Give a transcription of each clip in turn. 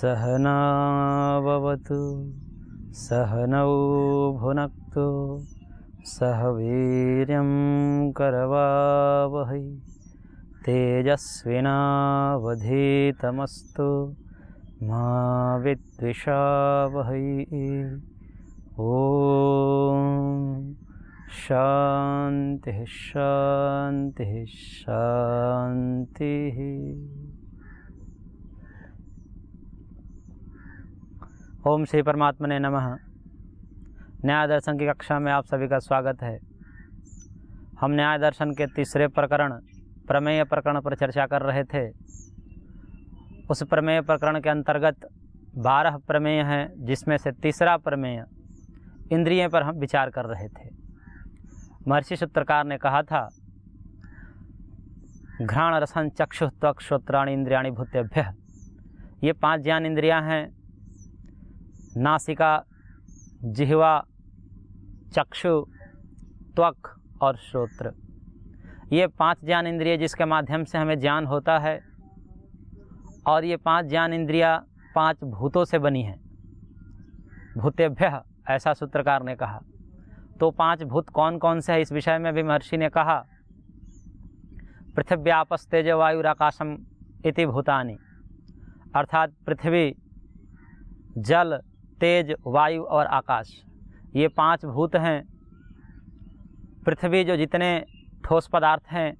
सहना भवतु सहनौ भुनक्तु सह वीर्यं करवावहै तेजस्विनावधीतमस्तु मा विद्विषावहै। ओम शांति शांति शांति। ओम श्री परमात्मने नमः। न्याय दर्शन की कक्षा में आप सभी का स्वागत है। हम न्याय दर्शन के तीसरे प्रकरण प्रमेय प्रकरण पर चर्चा कर रहे थे। उस प्रमेय प्रकरण के अंतर्गत 12 प्रमेय हैं, जिसमें से तीसरा प्रमेय इंद्रिय पर हम विचार कर रहे थे। महर्षि सूत्रकार ने कहा था, घ्राण रसन चक्षु त्वक श्रोत्राणि इंद्रियाणि भूतेभ्यः। ये 5 ज्ञान इंद्रियां हैं, नासिका, जिह्वा, चक्षु, त्वक और श्रोत्र। ये 5 ज्ञान इंद्रिय जिसके माध्यम से हमें ज्ञान होता है, और ये 5 ज्ञान इंद्रियां 5 भूतों से बनी हैं। भूतेभ्यः ऐसा सूत्रकार ने कहा। तो 5 भूत कौन कौन से हैं, इस विषय में भी महर्षि ने कहा, पृथिव्यापस तेज वायुराकाशम इति भूतानि। अर्थात पृथ्वी, जल, तेज, वायु और आकाश, ये 5 भूत हैं। पृथ्वी जो जितने ठोस पदार्थ हैं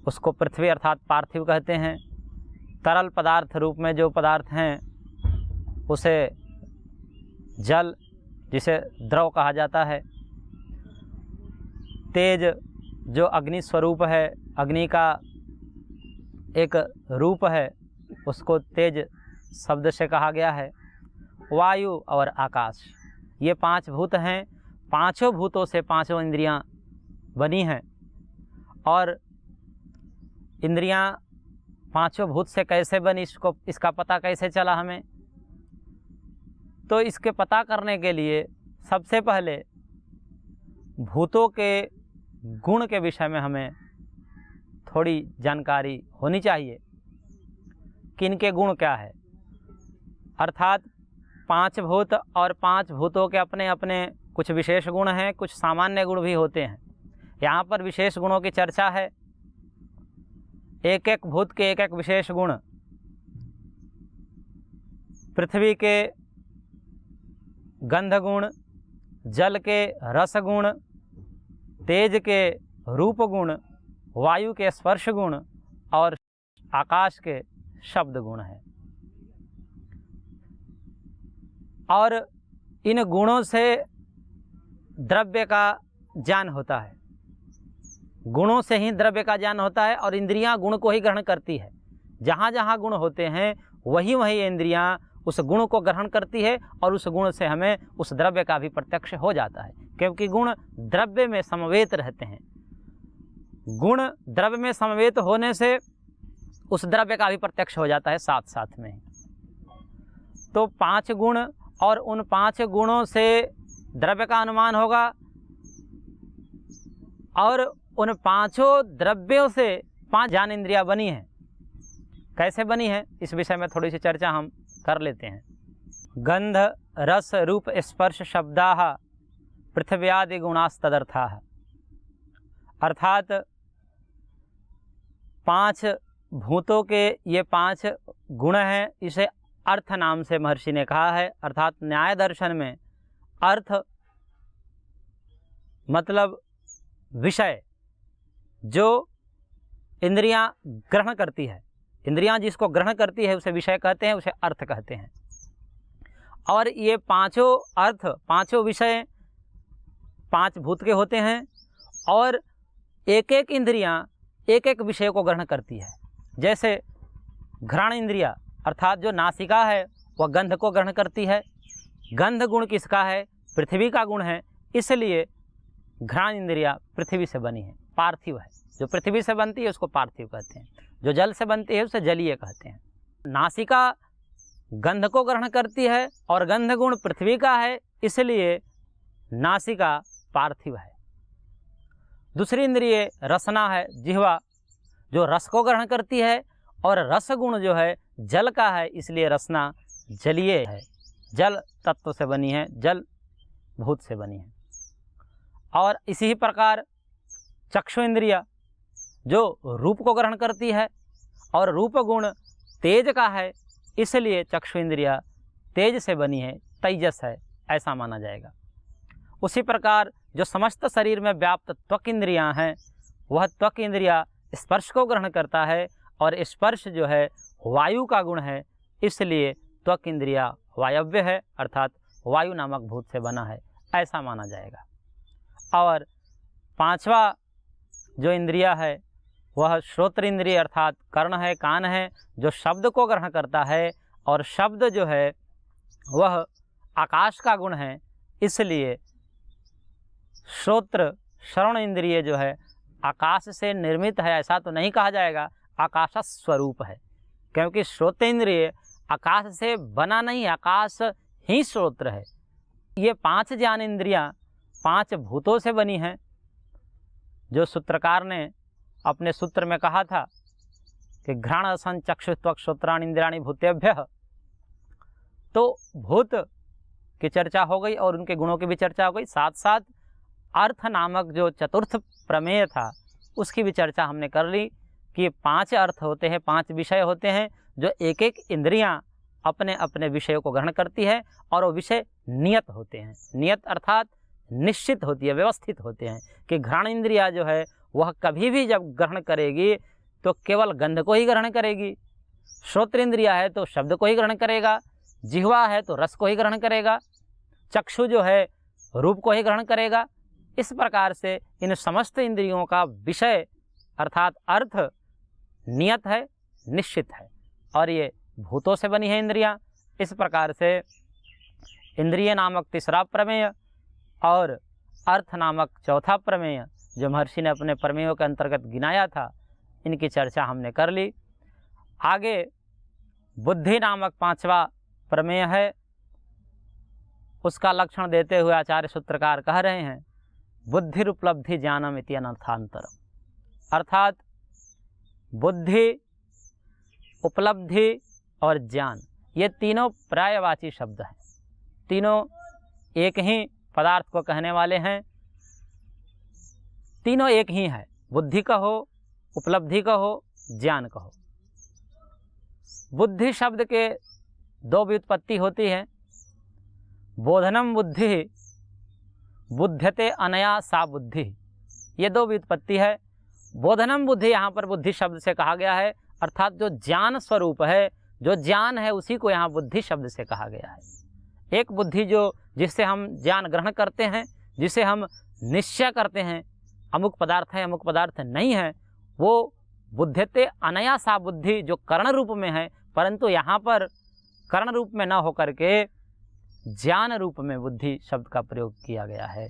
उसको पृथ्वी अर्थात पार्थिव कहते हैं। तरल पदार्थ रूप में जो पदार्थ हैं उसे जल, जिसे द्रव कहा जाता है। तेज जो अग्नि स्वरूप है, अग्नि का एक रूप है, उसको तेज शब्द से कहा गया है। वायु और आकाश, ये 5 भूत हैं। 5 भूतों से 5 इंद्रियां बनी हैं। और इंद्रियां 5 भूत से कैसे बनी, इसका पता कैसे चला हमें? तो इसके पता करने के लिए सबसे पहले भूतों के गुण के विषय में हमें थोड़ी जानकारी होनी चाहिए कि इनके गुण क्या है। अर्थात 5 भूत और 5 भूतों के अपने अपने कुछ विशेष गुण हैं, कुछ सामान्य गुण भी होते हैं। यहाँ पर विशेष गुणों की चर्चा है। एक एक भूत के एक एक विशेष गुण। पृथ्वी के गंध गुण, जल के रस गुण, तेज के रूप गुण, वायु के स्पर्श गुण और आकाश के शब्द गुण हैं। और इन गुणों से द्रव्य का ज्ञान होता है। गुणों से ही द्रव्य का ज्ञान होता है और इंद्रियां गुण को ही ग्रहण करती है। जहाँ जहाँ गुण होते हैं वहीं वहीं इंद्रियां उस गुण को ग्रहण करती है और उस गुण से हमें उस द्रव्य का भी प्रत्यक्ष हो जाता है, क्योंकि गुण द्रव्य में समवेत रहते हैं। गुण द्रव्य में समवेत होने से उस द्रव्य का भी प्रत्यक्ष हो जाता है साथ साथ में ही। तो 5 गुण और उन 5 गुणों से द्रव्य का अनुमान होगा, और उन 5 द्रव्यों से 5 ज्ञान इंद्रियां बनी हैं। कैसे बनी है, इस विषय में थोड़ी सी चर्चा हम कर लेते हैं। गंध रस रूप स्पर्श शब्दाः पृथिव्यादि गुणास्तदर्थाः। अर्थात 5 भूतों के ये 5 गुण हैं। इसे अर्थ नाम से महर्षि ने कहा है। अर्थात न्याय दर्शन में अर्थ मतलब विषय, जो इंद्रियां ग्रहण करती है। इंद्रियां जिसको ग्रहण करती है उसे विषय कहते हैं, उसे अर्थ कहते हैं। और ये 5 अर्थ, 5 विषय 5 भूत के होते हैं, और एक एक इंद्रियां एक एक विषय को ग्रहण करती है। जैसे घ्राण इंद्रिया अर्थात जो नासिका है वह गंध को ग्रहण करती है। गंध गुण किसका है? पृथ्वी का गुण है, इसलिए घ्राण इंद्रिया पृथ्वी से बनी है, पार्थिव है। जो पृथ्वी से बनती है उसको पार्थिव कहते हैं, जो जल से बनती है उसे जलीय कहते हैं। नासिका गंध को ग्रहण करती है और गंध गुण पृथ्वी का है, इसलिए नासिका पार्थिव है। दूसरी इंद्रिय रसना है, जिह्वा, जो रस को ग्रहण करती है, और रस गुण जो है जल का है, इसलिए रसना जलीय है, जल तत्व से बनी है, जल भूत से बनी है। और इसी प्रकार चक्षु इंद्रिया जो रूप को ग्रहण करती है और रूप गुण तेज का है, इसलिए चक्षु इंद्रिया तेज से बनी है, तेजस है, ऐसा माना जाएगा। उसी प्रकार जो समस्त शरीर में व्याप्त त्वक इंद्रियां हैं, वह त्वक इंद्रिया स्पर्श को ग्रहण करता है और स्पर्श जो है वायु का गुण है, इसलिए त्वक इंद्रिया वायव्य है, अर्थात वायु नामक भूत से बना है, ऐसा माना जाएगा। और पांचवा जो इंद्रिया है वह श्रोत्र इंद्रिय अर्थात कर्ण है, कान है, जो शब्द को ग्रहण करता है और शब्द जो है वह आकाश का गुण है, इसलिए श्रोत्र श्रवण इंद्रिय जो है आकाश से निर्मित है, ऐसा तो नहीं कहा जाएगा, आकाश स्वरूप है, क्योंकि श्रोत्र इंद्रिय आकाश से बना नहीं, आकाश ही श्रोत्र है। ये पांच ज्ञान इंद्रियां पांच भूतों से बनी हैं, जो सूत्रकार ने अपने सूत्र में कहा था कि घ्राण रसन चक्षु त्वक श्रोत्राणि इंद्रियाणि भूतेभ्यः। तो भूत की चर्चा हो गई और उनके गुणों की भी चर्चा हो गई, साथ साथ अर्थ नामक जो चतुर्थ प्रमेय था उसकी भी चर्चा हमने कर ली कि पांच अर्थ होते हैं, पांच विषय होते हैं, जो एक एक इंद्रियां अपने अपने विषयों को ग्रहण करती है और वो विषय नियत होते हैं। नियत अर्थात निश्चित होती है, व्यवस्थित होते हैं कि घ्राण इंद्रिया जो है वह कभी भी जब ग्रहण करेगी तो केवल गंध को ही ग्रहण करेगी, श्रोत्र इंद्रिया है तो शब्द को ही ग्रहण करेगा, जिह्वा है तो रस को ही ग्रहण करेगा, चक्षु जो है रूप को ही ग्रहण करेगा। इस प्रकार से इन समस्त इंद्रियों का विषय अर्थात अर्थ नियत है, निश्चित है, और ये भूतों से बनी है इंद्रियां। इस प्रकार से इंद्रिय नामक तीसरा प्रमेय और अर्थ नामक चौथा प्रमेय जो महर्षि ने अपने प्रमेयों के अंतर्गत गिनाया था, इनकी चर्चा हमने कर ली। आगे बुद्धि नामक पांचवा प्रमेय है, उसका लक्षण देते हुए आचार्य सूत्रकार कह रहे हैं बुद्धिर उपलब्धि ज्ञानम इति अनर्थांतरम, अर्थात बुद्धि, उपलब्धि और ज्ञान ये तीनों पर्यायवाची शब्द हैं, तीनों एक ही पदार्थ को कहने वाले हैं, तीनों एक ही है, बुद्धि कहो, उपलब्धि कहो, ज्ञान कहो। बुद्धि शब्द के दो व्युत्पत्ति होती है, बोधनम बुद्धि, बुध्यते अनया सा बुद्धि, ये दो व्युत्पत्ति है। बोधनम बुद्धि यहाँ पर बुद्धि शब्द से कहा गया है, अर्थात जो ज्ञान स्वरूप है, जो ज्ञान है उसी को यहाँ बुद्धि शब्द से कहा गया है। एक बुद्धि जो जिससे हम ज्ञान ग्रहण करते हैं, जिसे हम निश्चय करते हैं अमुक पदार्थ है अमुक पदार्थ नहीं है, वो बुध्यते अनया सा बुद्धि जो कर्ण रूप में है, परंतु यहाँ पर कर्ण रूप में न होकर के ज्ञान रूप में बुद्धि शब्द का प्रयोग किया गया है।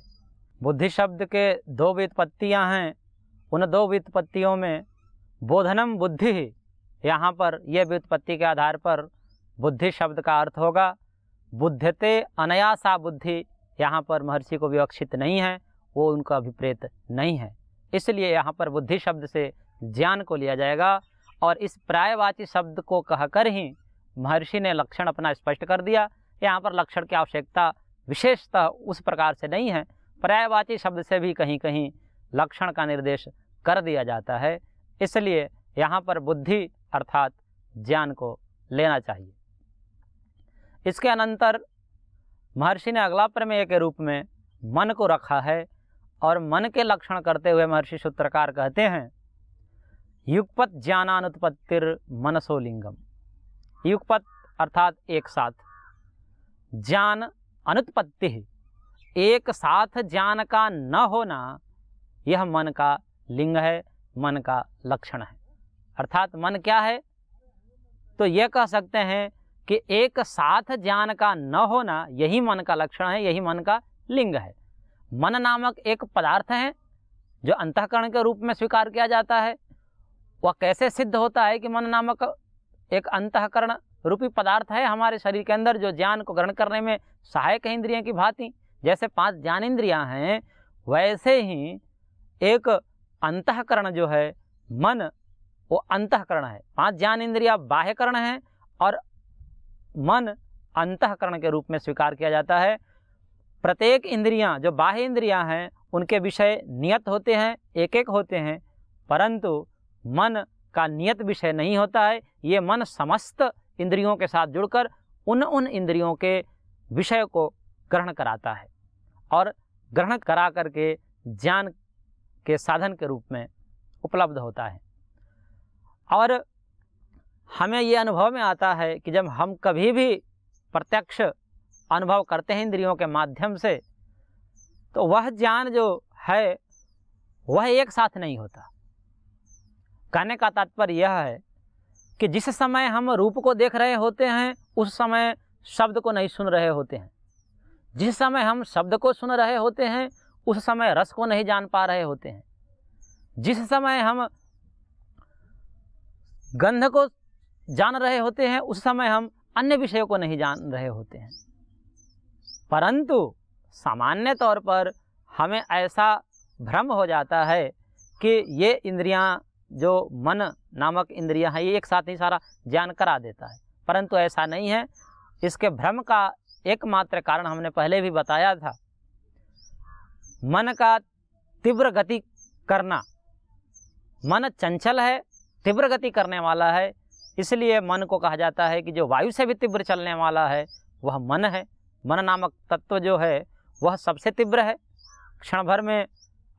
बुद्धि शब्द के दो व्युत्पत्तियाँ हैं, उन दो व्युत्पत्तियों में बोधनम बुद्धि, यहाँ पर यह व्युत्पत्ति के आधार पर बुद्धि शब्द का अर्थ होगा। बुध्यते अनया सा बुद्धि यहाँ पर महर्षि को विवक्षित नहीं है, वो उनका अभिप्रेत नहीं है, इसलिए यहाँ पर बुद्धि शब्द से ज्ञान को लिया जाएगा। और इस पर्यायवाची शब्द को कहकर ही महर्षि ने लक्षण अपना स्पष्ट कर दिया। यहाँ पर लक्षण की आवश्यकता विशेषतः उस प्रकार से नहीं है, पर्यायवाची शब्द से भी कहीं कहीं लक्षण का निर्देश कर दिया जाता है, इसलिए यहाँ पर बुद्धि अर्थात ज्ञान को लेना चाहिए। इसके अनंतर महर्षि ने अगला प्रमेय के रूप में मन को रखा है, और मन के लक्षण करते हुए महर्षि सूत्रकार कहते हैं युगपत ज्ञानानुत्पत्तिर मनसो लिंगम। युगपत अर्थात एक साथ, ज्ञान अनुत्पत्ति, एक साथ ज्ञान का न होना, यह मन का लिंग है, मन का लक्षण है। अर्थात मन क्या है, तो यह कह सकते हैं कि एक साथ ज्ञान का न होना यही मन का लक्षण है, यही मन का लिंग है। मन नामक एक पदार्थ है जो अंतःकरण के रूप में स्वीकार किया जाता है। वह कैसे सिद्ध होता है कि मन नामक एक अंतःकरण रूपी पदार्थ है हमारे शरीर के अंदर, जो ज्ञान को ग्रहण करने में सहायक है इंद्रियों की भांति। जैसे पांच ज्ञान इंद्रियां हैं, वैसे ही एक अंतःकरण जो है मन, वो अंतःकरण है। पांच ज्ञान इंद्रियां बाह्यकरण हैं और मन अंतःकरण के रूप में स्वीकार किया जाता है। प्रत्येक इंद्रियां, जो बाह्य इंद्रियां हैं, उनके विषय नियत होते हैं, एक एक होते हैं, परंतु मन का नियत विषय नहीं होता है। ये मन समस्त इंद्रियों के साथ जुड़कर उन इंद्रियों के विषय को ग्रहण कराता है और ग्रहण करा करके ज्ञान के साधन के रूप में उपलब्ध होता है। और हमें ये अनुभव में आता है कि जब हम कभी भी प्रत्यक्ष अनुभव करते हैं इंद्रियों के माध्यम से, तो वह ज्ञान जो है वह एक साथ नहीं होता। कहने का तात्पर्य यह है कि जिस समय हम रूप को देख रहे होते हैं उस समय शब्द को नहीं सुन रहे होते हैं, जिस समय हम शब्द को सुन रहे होते हैं उस समय रस को नहीं जान पा रहे होते हैं, जिस समय हम गंध को जान रहे होते हैं उस समय हम अन्य विषयों को नहीं जान रहे होते हैं। परंतु सामान्य तौर पर हमें ऐसा भ्रम हो जाता है कि ये इंद्रियां, जो मन नामक इंद्रियां हैं, ये एक साथ ही सारा ज्ञान करा देता है, परंतु ऐसा नहीं है। इसके भ्रम का एकमात्र कारण हमने पहले भी बताया था, मन का तीव्र गति करना। मन चंचल है, तीव्र गति करने वाला है, इसलिए मन को कहा जाता है कि जो वायु से भी तीव्र चलने वाला है वह मन है। मन नामक तत्व जो है वह सबसे तीव्र है। क्षण भर में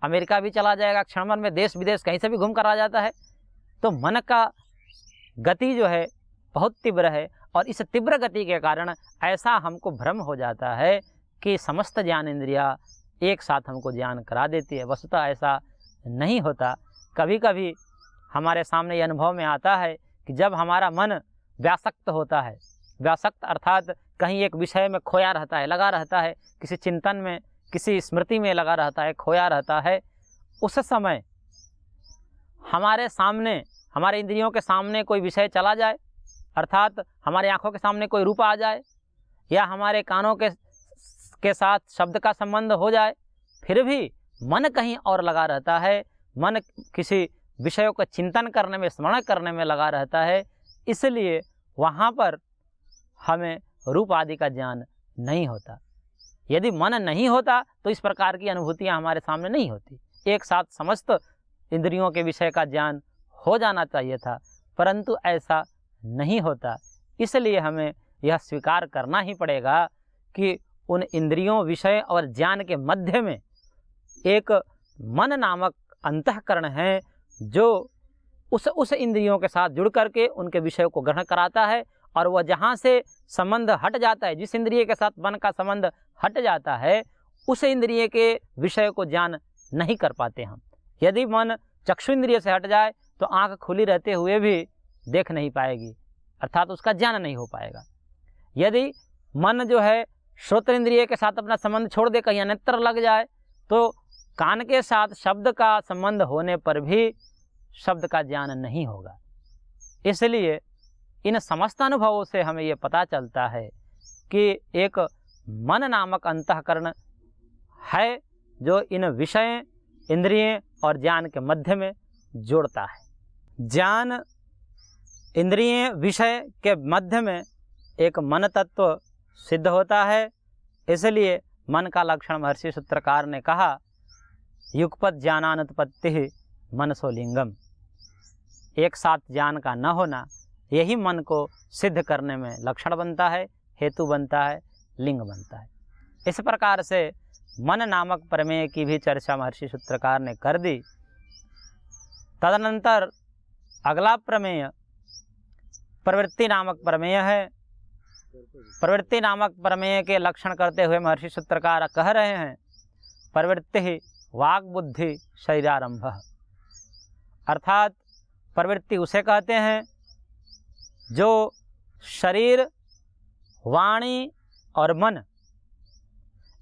अमेरिका भी चला जाएगा, क्षण भर में देश विदेश कहीं से भी घूम कर आ जाता है। तो मन का गति जो है बहुत तीव्र है और इस तीव्र गति के कारण ऐसा हमको भ्रम हो जाता है कि समस्त ज्ञान इंद्रिया एक साथ हमको ज्ञान करा देती है। वस्तुतः ऐसा नहीं होता। कभी कभी हमारे सामने ये अनुभव में आता है कि जब हमारा मन व्यासक्त होता है, व्यासक्त अर्थात कहीं एक विषय में खोया रहता है, लगा रहता है, किसी चिंतन में, किसी स्मृति में लगा रहता है, खोया रहता है, उस समय हमारे सामने, हमारे इंद्रियों के सामने कोई विषय चला जाए, अर्थात हमारी आंखों के सामने कोई रूप आ जाए या हमारे कानों के साथ शब्द का संबंध हो जाए, फिर भी मन कहीं और लगा रहता है, मन किसी विषयों का चिंतन करने में, स्मरण करने में लगा रहता है। इसलिए वहाँ पर हमें रूप आदि का ज्ञान नहीं होता। यदि मन नहीं होता तो इस प्रकार की अनुभूतियाँ हमारे सामने नहीं होती। एक साथ समस्त इंद्रियों के विषय का ज्ञान हो जाना चाहिए था, परंतु ऐसा नहीं होता। इसलिए हमें यह स्वीकार करना ही पड़ेगा कि उन इंद्रियों, विषय और ज्ञान के मध्य में एक मन नामक अंतःकरण है जो उस इंद्रियों के साथ जुड़ करके उनके विषय को ग्रहण कराता है, और वह जहाँ से संबंध हट जाता है, जिस इंद्रिय के साथ मन का संबंध हट जाता है, उस इंद्रिय के विषय को ज्ञान नहीं कर पाते हम। यदि मन चक्षु इंद्रिय से हट जाए तो आँख खुली रहते हुए भी देख नहीं पाएगी, अर्थात उसका ज्ञान नहीं हो पाएगा। यदि मन जो है श्रोत्र इंद्रिय के साथ अपना संबंध छोड़ दे, कहीं अन्यत्र लग जाए, तो कान के साथ शब्द का संबंध होने पर भी शब्द का ज्ञान नहीं होगा। इसलिए इन समस्त अनुभवों से हमें ये पता चलता है कि एक मन नामक अंतःकरण है जो इन विषय, इंद्रिय और ज्ञान के मध्य में जोड़ता है। ज्ञान, इंद्रिय, विषय के मध्य में एक मन तत्व सिद्ध होता है। इसलिए मन का लक्षण महर्षि सूत्रकार ने कहा, युगपत ज्ञानानुत्पत्ति मनसो लिंगम। एक साथ ज्ञान का न होना यही मन को सिद्ध करने में लक्षण बनता है, हेतु बनता है, लिंग बनता है। इस प्रकार से मन नामक प्रमेय की भी चर्चा महर्षि सूत्रकार ने कर दी। तदनंतर अगला प्रमेय प्रवृत्ति नामक प्रमेय है। प्रवृत्ति नामक प्रमेय के लक्षण करते हुए महर्षि सूत्रकार कह रहे हैं, प्रवृत्ति वाग बुद्धि शरीरारंभ। अर्थात प्रवृत्ति उसे कहते हैं जो शरीर, वाणी और मन,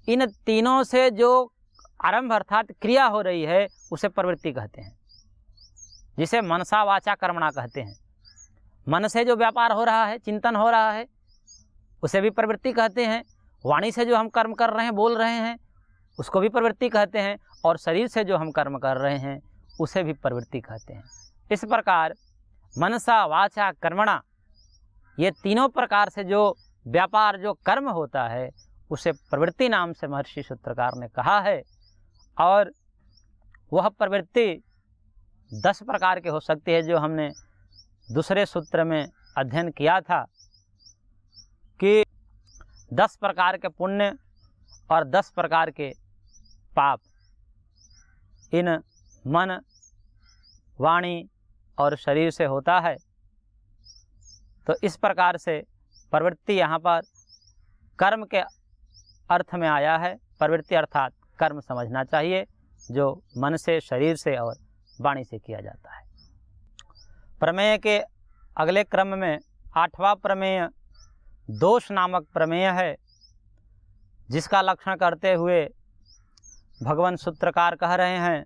इन तीनों से जो आरंभ अर्थात क्रिया हो रही है उसे प्रवृत्ति कहते हैं, जिसे मनसा वाचा कर्मणा कहते हैं। मन से जो व्यापार हो रहा है, चिंतन हो रहा है, उसे भी प्रवृत्ति कहते हैं। वाणी से जो हम कर्म कर रहे हैं, बोल रहे हैं, उसको भी प्रवृत्ति कहते हैं। और शरीर से जो हम कर्म कर रहे हैं उसे भी प्रवृत्ति कहते हैं। इस प्रकार मनसा वाचा कर्मणा ये तीनों प्रकार से जो व्यापार, जो कर्म होता है, उसे प्रवृत्ति नाम से महर्षि सूत्रकार ने कहा है। और वह प्रवृत्ति 10 प्रकार के हो सकती है, जो हमने दूसरे सूत्र में अध्ययन किया था कि 10 प्रकार के पुण्य और 10 प्रकार के पाप इन मन, वाणी और शरीर से होता है। तो इस प्रकार से प्रवृत्ति यहाँ पर कर्म के अर्थ में आया है। प्रवृत्ति अर्थात कर्म समझना चाहिए, जो मन से, शरीर से और वाणी से किया जाता है। प्रमेय के अगले क्रम में 8वां प्रमेय दोष नामक प्रमेय है, जिसका लक्षण करते हुए भगवान सूत्रकार कह रहे हैं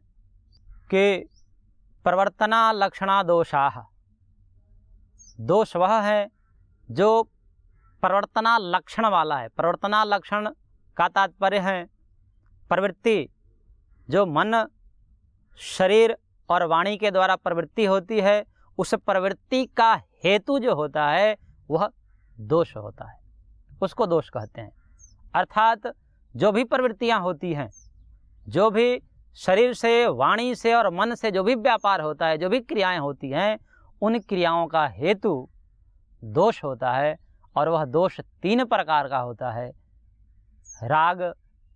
कि प्रवर्तना लक्षणा दोषाः। दोष वह है जो प्रवर्तना लक्षण वाला है। प्रवर्तना लक्षण का तात्पर्य है प्रवृत्ति, जो मन, शरीर और वाणी के द्वारा प्रवृत्ति होती है, उस प्रवृत्ति का हेतु जो होता है वह दोष होता है, उसको दोष कहते हैं। अर्थात जो भी प्रवृत्तियां होती हैं, जो भी शरीर से, वाणी से और मन से जो भी व्यापार होता है, जो भी क्रियाएं होती हैं, उन क्रियाओं का हेतु दोष होता है। और वह दोष 3 प्रकार का होता है: राग,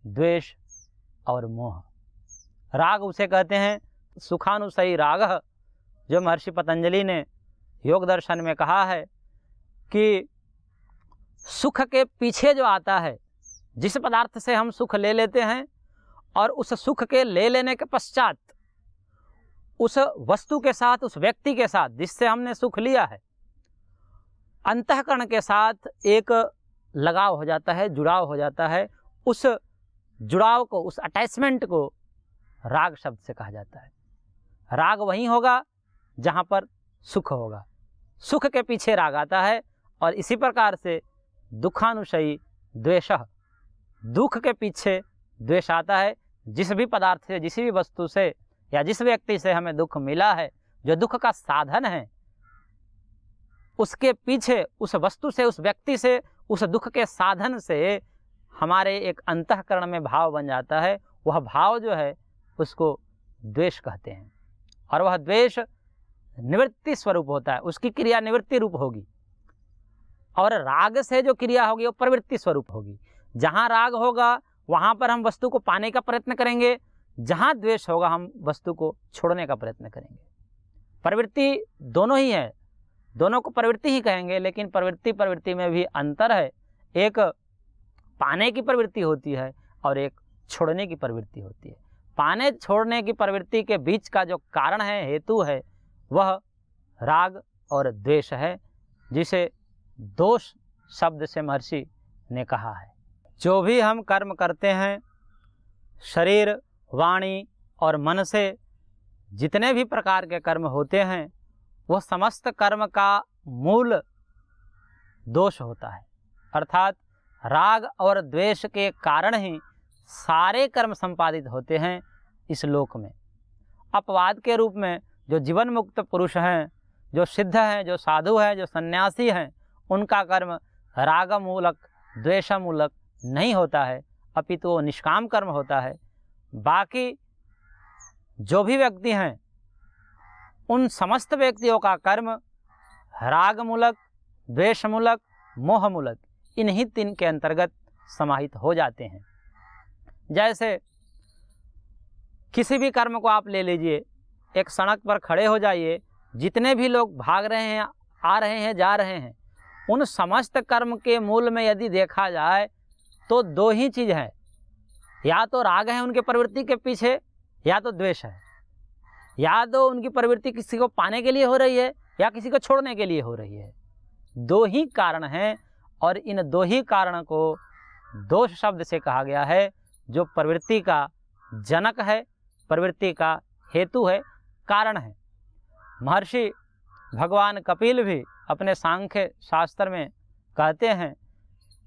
द्वेष और मोह। राग उसे कहते हैं सुखानुसयी राग, जो महर्षि पतंजलि ने योग दर्शन में कहा है कि सुख के पीछे जो आता है, जिस पदार्थ से हम सुख ले लेते हैं और उस सुख के ले लेने के पश्चात उस वस्तु के साथ, उस व्यक्ति के साथ जिससे हमने सुख लिया है, अंतःकरण के साथ एक लगाव हो जाता है, जुड़ाव हो जाता है। उस जुड़ाव को, उस अटैचमेंट को राग शब्द से कहा जाता है। राग वहीं होगा जहाँ पर सुख होगा, सुख के पीछे राग आता है। और इसी प्रकार से दुखानुशयी द्वेषः, दुख के पीछे द्वेष आता है। जिस भी पदार्थ से, जिस भी वस्तु से या जिस व्यक्ति से हमें दुख मिला है, जो दुख का साधन है, उसके पीछे, उस वस्तु से, उस व्यक्ति से, उस दुख के साधन से हमारे एक अंतःकरण में भाव बन जाता है। वह भाव जो है उसको द्वेष कहते हैं। और वह द्वेष निवृत्ति स्वरूप होता है, उसकी क्रिया निवृत्ति रूप होगी। और राग से जो क्रिया होगी वो प्रवृत्ति स्वरूप होगी। जहाँ राग होगा वहाँ पर हम वस्तु को पाने का प्रयत्न करेंगे, जहाँ द्वेष होगा हम वस्तु को छोड़ने का प्रयत्न करेंगे। प्रवृत्ति दोनों ही है, दोनों को प्रवृत्ति ही कहेंगे, लेकिन प्रवृत्ति में भी अंतर है। एक पाने की प्रवृत्ति होती है और एक छोड़ने की प्रवृत्ति होती है। पाने छोड़ने की प्रवृत्ति के बीच का जो कारण है, हेतु है, वह राग और द्वेष है, जिसे दोष शब्द से महर्षि ने कहा है। जो भी हम कर्म करते हैं, शरीर, वाणी और मन से जितने भी प्रकार के कर्म होते हैं, वह समस्त कर्म का मूल दोष होता है। अर्थात राग और द्वेष के कारण ही सारे कर्म संपादित होते हैं इस लोक में। अपवाद के रूप में जो जीवन मुक्त पुरुष हैं, जो सिद्ध हैं, जो साधु हैं, जो सन्यासी हैं, उनका कर्म रागमूलक, द्वेषमूलक नहीं होता है, अपितु वो निष्काम कर्म होता है। बाकी जो भी व्यक्ति हैं, उन समस्त व्यक्तियों का कर्म रागमूलक, द्वेषमूलक, मोहमूलक, इन्हीं 3 के अंतर्गत समाहित हो जाते हैं। जैसे किसी भी कर्म को आप ले लीजिए, एक सड़क पर खड़े हो जाइए, जितने भी लोग भाग रहे हैं, आ रहे हैं, जा रहे हैं, उन समस्त कर्म के मूल में यदि देखा जाए तो 2 ही चीज़ है, या तो राग है उनके प्रवृत्ति के पीछे, या तो द्वेष है। या तो उनकी प्रवृत्ति किसी को पाने के लिए हो रही है या किसी को छोड़ने के लिए हो रही है। 2 ही कारण हैं और इन 2 ही कारण को दोष शब्द से कहा गया है, जो प्रवृत्ति का जनक है, प्रवृत्ति का हेतु है, कारण है। महर्षि भगवान कपिल भी अपने सांख्य शास्त्र में कहते हैं,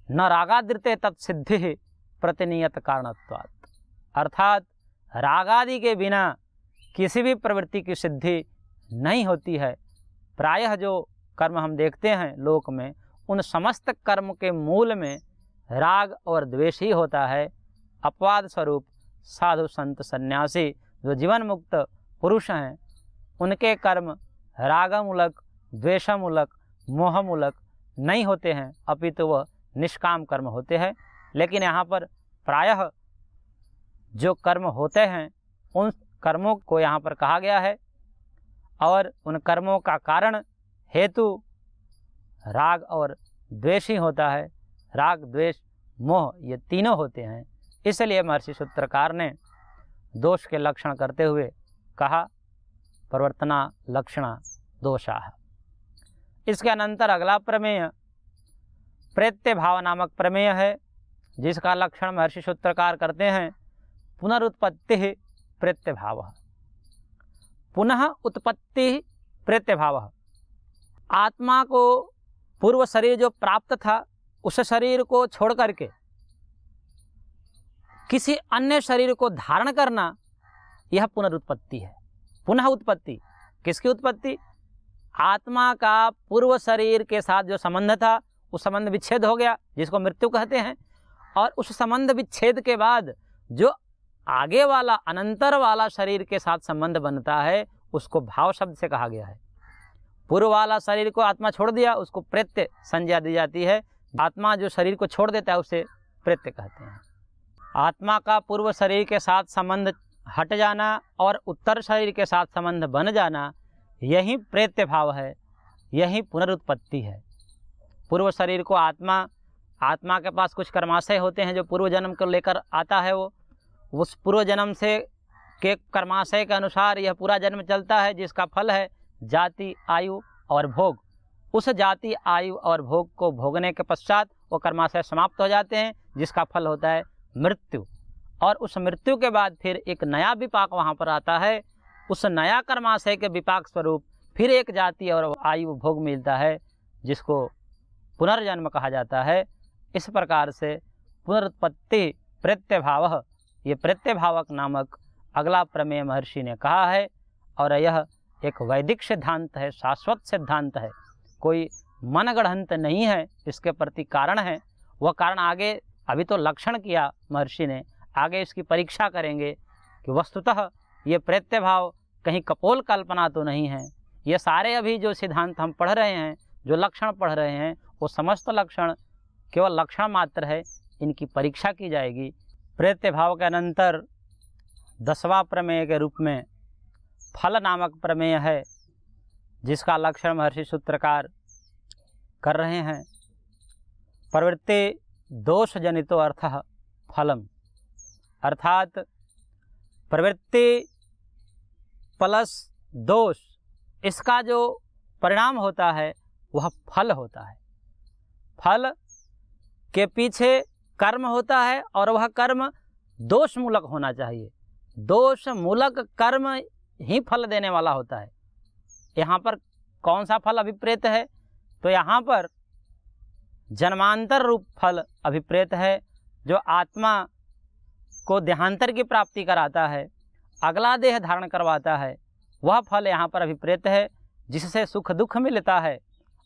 न रागादृते तत्सिद्धि प्रतिनियत कारणत्वात्। अर्थात रागादि के बिना किसी भी प्रवृत्ति की सिद्धि नहीं होती है। प्रायः जो कर्म हम देखते हैं लोक में, उन समस्त कर्म के मूल में राग और द्वेष ही होता है। अपवाद स्वरूप साधु संत सन्यासी जो जीवन मुक्त पुरुष हैं, उनके कर्म रागमूलक, द्वेषमूलक, मोहमूलक नहीं होते हैं, अपितु वह निष्काम कर्म होते हैं। लेकिन यहाँ पर प्रायः जो कर्म होते हैं उन कर्मों को यहाँ पर कहा गया है, और उन कर्मों का कारण हेतु राग और द्वेष ही होता है। राग, द्वेष, मोह ये तीनों होते हैं। इसलिए महर्षि सूत्रकार ने दोष के लक्षण करते हुए कहा प्रवर्तना लक्षणा दोषाः। इसके अनंतर अगला प्रमेय प्रेत्य भाव नामक प्रमेय है, जिसका लक्षण महर्षि सूत्रकार करते हैं पुनरुत्पत्ति प्रेत्य भाव। पुनः उत्पत्ति प्रेत्य भाव। आत्मा को पूर्व शरीर जो प्राप्त था, उस शरीर को छोड़ करके किसी अन्य शरीर को धारण करना, यह पुनरुत्पत्ति है। पुनः उत्पत्ति, किसकी उत्पत्ति? आत्मा का पूर्व शरीर के साथ जो संबंध था, उस संबंध विच्छेद हो गया, जिसको मृत्यु कहते हैं। और उस संबंध विच्छेद के बाद जो आगे वाला अनंतर वाला शरीर के साथ संबंध बनता है, उसको भाव शब्द से कहा गया है। पूर्व वाला शरीर को आत्मा छोड़ दिया, उसको प्रेत्य संज्ञा दी जाती है। आत्मा जो शरीर को छोड़ देता है उसे प्रेत्य कहते हैं। आत्मा का पूर्व शरीर के साथ संबंध हट जाना और उत्तर शरीर के साथ संबंध बन जाना, यही प्रेत्य भाव है, यही पुनरुत्पत्ति है। पूर्व शरीर को आत्मा के पास कुछ कर्माशय होते हैं जो पूर्व जन्म को लेकर आता है। वो उस पूर्व जन्म से के कर्माशय के अनुसार यह पूरा जन्म चलता है, जिसका फल है जाति, आयु और भोग। उस जाति, आयु और भोग को भोगने के पश्चात वो कर्माशय समाप्त हो जाते हैं, जिसका फल होता है मृत्यु। और उस मृत्यु के बाद फिर एक नया विपाक वहाँ पर आता है। उस नया कर्माशय के विपाक स्वरूप फिर एक जाति और आयु भोग मिलता है, जिसको पुनर्जन्म कहा जाता है। इस प्रकार से पुनरुत्पत्ति प्रेत्यभाव, ये प्रेत्यभावक नामक अगला प्रमेय महर्षि ने कहा है। और यह एक वैदिक सिद्धांत है, शाश्वत सिद्धांत है, कोई मनगढ़ंत नहीं है। इसके प्रति कारण है, वह कारण आगे, अभी तो लक्षण किया महर्षि ने, आगे इसकी परीक्षा करेंगे कि वस्तुतः ये प्रेत्यभाव कहीं कपोल कल्पना तो नहीं है। ये सारे अभी जो सिद्धांत हम पढ़ रहे हैं, जो लक्षण पढ़ रहे हैं, वो समस्त लक्षण केवल लक्षण मात्र है, इनकी परीक्षा की जाएगी। प्रेत्यभाव के अनंतर 10वां प्रमेय के रूप में फल नामक प्रमेय है, जिसका लक्षण महर्षि सूत्रकार कर रहे हैं। प्रवृत्ति दोष जनितो अर्थः फलम, अर्थात प्रवृत्ति प्लस दोष, इसका जो परिणाम होता है वह फल होता है। फल के पीछे कर्म होता है और वह कर्म दोष मूलक होना चाहिए। दोष मूलक कर्म ही फल देने वाला होता है। यहाँ पर कौन सा फल अभिप्रेत है? तो यहाँ पर जन्मांतर रूप फल अभिप्रेत है, जो आत्मा को देहांतर की प्राप्ति कराता है, अगला देह धारण करवाता है। वह फल यहाँ पर अभिप्रेत है, जिससे सुख दुख मिलता है।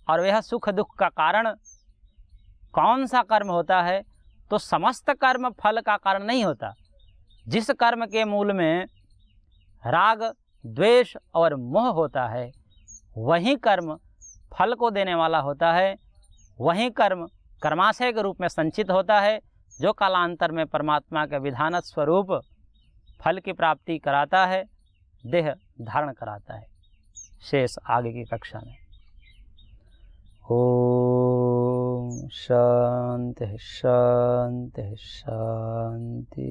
और वह सुख दुख का कारण कौन सा कर्म होता है? तो समस्त कर्म फल का कारण नहीं होता। जिस कर्म के मूल में राग, द्वेष और मोह होता है, वही कर्म फल को देने वाला होता है। वही कर्म कर्माशय के रूप में संचित होता है, जो कालांतर में परमात्मा के विधान स्वरूप फल की प्राप्ति कराता है, देह धारण कराता है। शेष आगे की कक्षा में। ओम शांति शांति शांति।